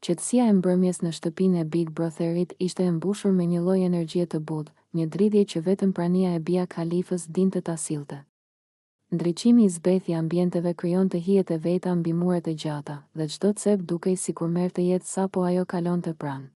Qetësia e mbrëmjes në shtëpinë e Big Brotherit ishte e mbushur me një lloj energjie të butë, një dridhje që vetëm prania e Bia Khalifës dinte ta sillte. Ndriçimi i zbethi ambienteve krijonte hijet e veta mbi muret e gjata, dhe çdo cep dukej sikur merrte jetë sapo ajo kalonte pranë.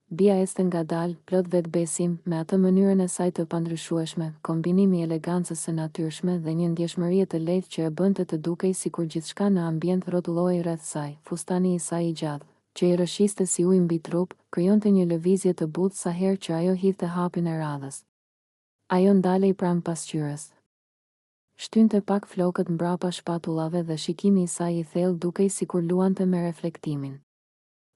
Bia ecte ngadalë, plot vetbesim, me atë mënyrën e saj të pandryshueshme, kombinimi i elegancës së natyrshme dhe një ndjeshmërie të lehtë që e bënte të dukej sikur gjithçka në ambient rrotullohej rreth saj. Fustani i saj i gjatë, që i rrëshiste si ujë mbi trup, krijonte një lëvizje të butë sa herë që ajo hidhte hapin e radhës. Ajo ndalej pranë pasqyrës. Shtynte pak flokët mbrapa shpatullave dhe shikimi i saj i thellë dukej sikur luante me reflektimin.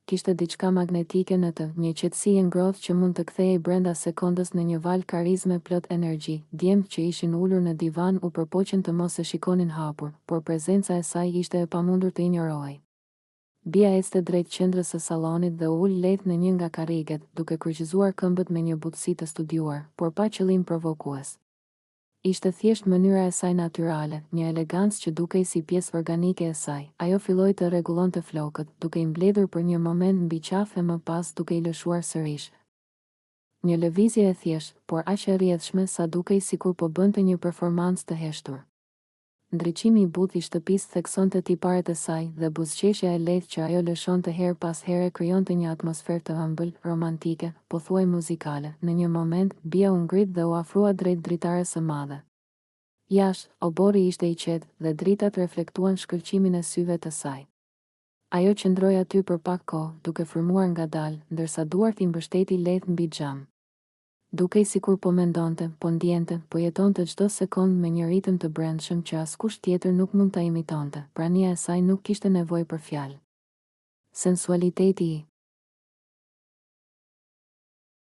Kishte diçka magnetike në të, një qetësi e ngrohtë që mund të kthehej brenda sekondës në një val karizme plot energji. Djemtë që ishin ulur në divan u përpoqën të mos e shikonin hapur, por prezenca e saj ishte e pamundur të injorohej. Bia ecte drejt qendrës së sallonit dhe u ul lehtë në një nga karriget, duke kryqëzuar këmbët me një butësi të studiuar, por pa qëllim provokues. Ishte thjesht mënyra e saj natyrale, një elegancë që dukej si pjesë organike e saj. Ajo filloi të rregullonte flokët, duke i mbledhur për një moment mbi qafë e më pas duke i lëshuar sërish. Një lëvizje e thjeshtë, por aq e rrjedhshme sa dukej sikur po bënte një performancë të heshtur. Ndriçimi i butë i shtëpisë theksonte tiparet e saj dhe buzëqeshja e lehtë që ajo lëshonte her pas here krijonte një atmosferë të ëmbël, romantike, pothuaj muzikale. Në një moment, Bia u ngrit dhe u afrua drejt dritares së madhe. Jashtë, obori ishte i qetë dhe dritat reflektuan shkëlqimin e syve të saj. Ajo qëndroi aty për pak kohë, duke frymëruar ngadalë, ndërsa duart i mbështeti lehtë mbi xham. Dukej sikur po mendonte, po ndjente, po jetonte çdo sekond me një ritëm të brendshëm që askush tjetër nuk mund ta imitonte. Prania e saj nuk kishte nevojë për fjalë. Sensualiteti i